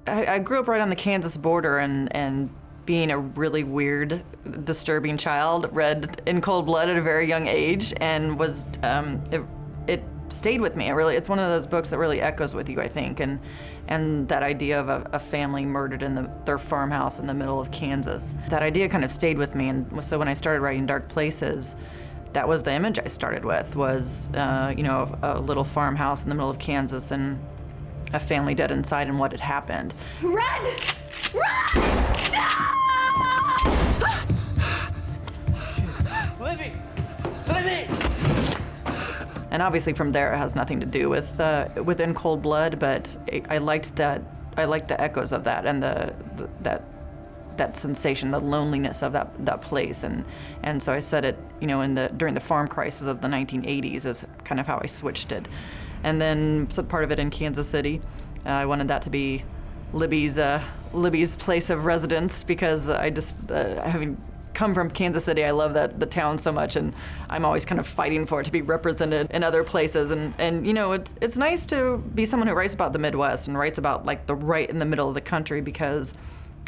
I grew up right on the Kansas border, and being a really weird, disturbing child, read In Cold Blood at a very young age, and was it stayed with me. It's one of those books that really echoes with you, I think, and that idea of a family murdered in their farmhouse in the middle of Kansas. That idea kind of stayed with me, and so when I started writing Dark Places, that was the image I started with, was a little farmhouse in the middle of Kansas and a family dead inside and what had happened. Run! Run! No! Libby! Libby! And obviously from there it has nothing to do with In Cold Blood, but I liked that. I liked the echoes of that and that sensation, the loneliness of that place, and so I said it, during the farm crisis of the 1980s is kind of how I switched it, and then so part of it in Kansas City. I wanted that to be Libby's place of residence because I just having come from Kansas City, I love the town so much, and I'm always kind of fighting for it to be represented in other places. And it's nice to be someone who writes about the Midwest and writes about like the right in the middle of the country, because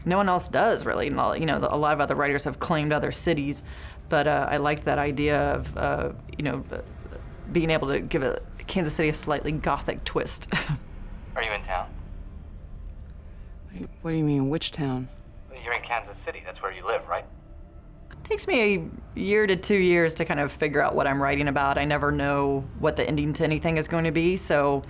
no one else does really. A lot of other writers have claimed other cities, but I liked that idea of being able to give Kansas City a slightly gothic twist. Are you in town? What do you mean, which town? You're in Kansas City. That's where you live, right? It takes me a year to 2 years to kind of figure out what I'm writing about. I never know what the ending to anything is going to be. So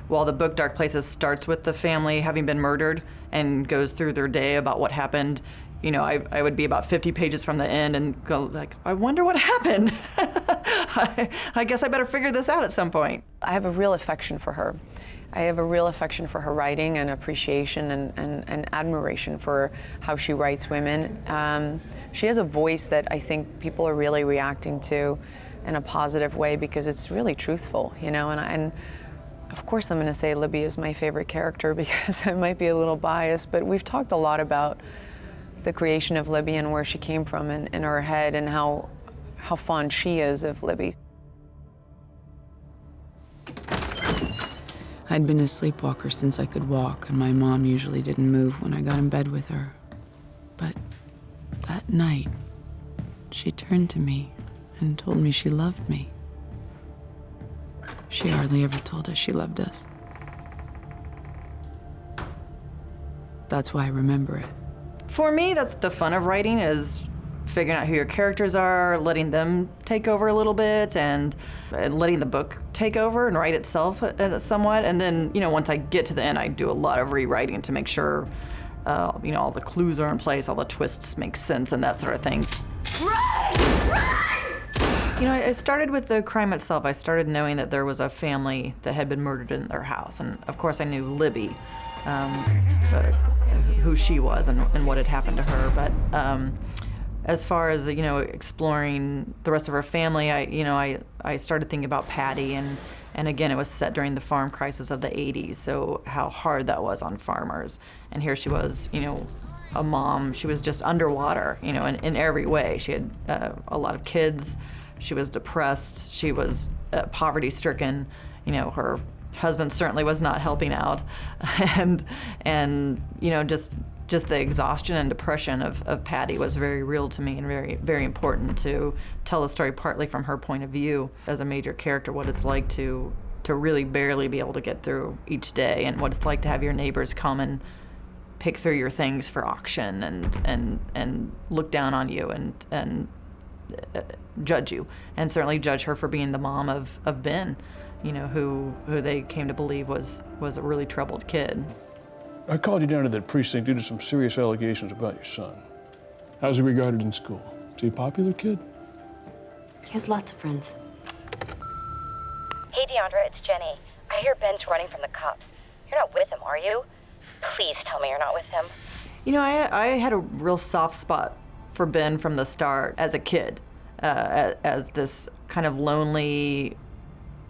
while the book Dark Places starts with the family having been murdered and goes through their day about what happened, I would be about 50 pages from the end and go like, I wonder what happened. I guess I better figure this out at some point. I have a real affection for her. I have a real affection for her writing and appreciation and admiration for how she writes women. She has a voice that I think people are really reacting to in a positive way because it's really truthful, and of course I'm going to say Libby is my favorite character because I might be a little biased, but we've talked a lot about the creation of Libby and where she came from in her head and how fond she is of Libby. I'd been a sleepwalker since I could walk, and my mom usually didn't move when I got in bed with her. But that night, she turned to me and told me she loved me. She hardly ever told us she loved us. That's why I remember it. For me, that's the fun of writing, is figuring out who your characters are, letting them take over a little bit, and letting the book take over and write itself somewhat. And then, once I get to the end, I do a lot of rewriting to make sure, all the clues are in place, all the twists make sense, and that sort of thing. Run! Run! I started with the crime itself. I started knowing that there was a family that had been murdered in their house, and of course I knew Libby, who she was and what had happened to her. But as far as exploring the rest of her family, I started thinking about Patty, and again it was set during the farm crisis of the 80s, so how hard that was on farmers. And here she was, a mom. She was just underwater, in every way. She had a lot of kids. She was depressed. She was poverty-stricken. Her husband certainly was not helping out, and just the exhaustion and depression of Patty was very real to me and very, very important to tell the story partly from her point of view as a major character, what it's like to really barely be able to get through each day, and what it's like to have your neighbors come and pick through your things for auction and look down on you and judge you, and certainly judge her for being the mom of Ben, who they came to believe was a really troubled kid. I called you down to that precinct due to some serious allegations about your son. How's he regarded in school? Is he a popular kid? He has lots of friends. Hey, Deandra, it's Jenny. I hear Ben's running from the cops. You're not with him, are you? Please tell me you're not with him. I had a real soft spot for Ben from the start as a kid, as this kind of lonely,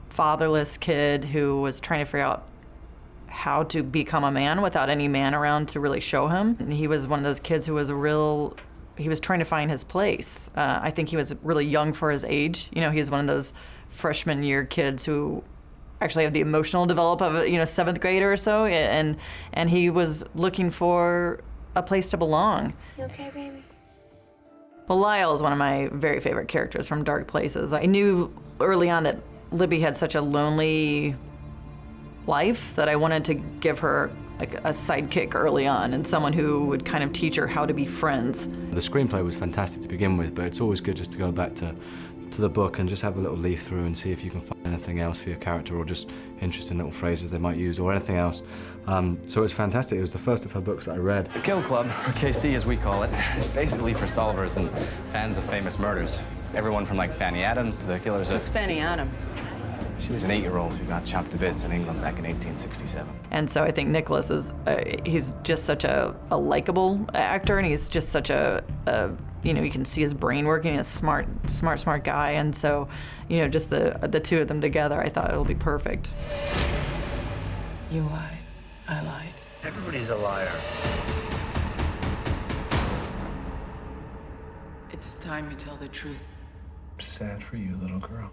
fatherless kid who was trying to figure out how to become a man without any man around to really show him. And he was one of those kids who was he was trying to find his place. I think he was really young for his age. He was one of those freshman year kids who actually have the emotional develop of a 7th grader or so, and he was looking for a place to belong. You okay, baby? Well, Lyle is one of my very favorite characters from Dark Places. I knew early on that Libby had such a lonely life that I wanted to give her like a sidekick early on, and someone who would kind of teach her how to be friends. The screenplay was fantastic to begin with, but it's always good just to go back to the book and just have a little leaf through and see if you can find anything else for your character, or just interesting little phrases they might use, or anything else. So it was fantastic. It was the first of her books that I read. The Kill Club, or KC as we call it, is basically for solvers and fans of famous murders. Everyone from like Fanny Adams to the killers of... Who's Fanny Adams? She was an 8-year-old who got chopped to bits in England back in 1867. And so I think Nicholas is, he's just such a likable actor, and he's just such a you can see his brain working. He's a smart guy. And so, just the two of them together, I thought it'll be perfect. You lied. I lied. Everybody's a liar. It's time you tell the truth. Sad for you, little girl.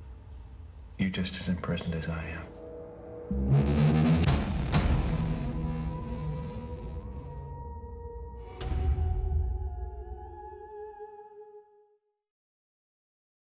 You're just as imprisoned as I am.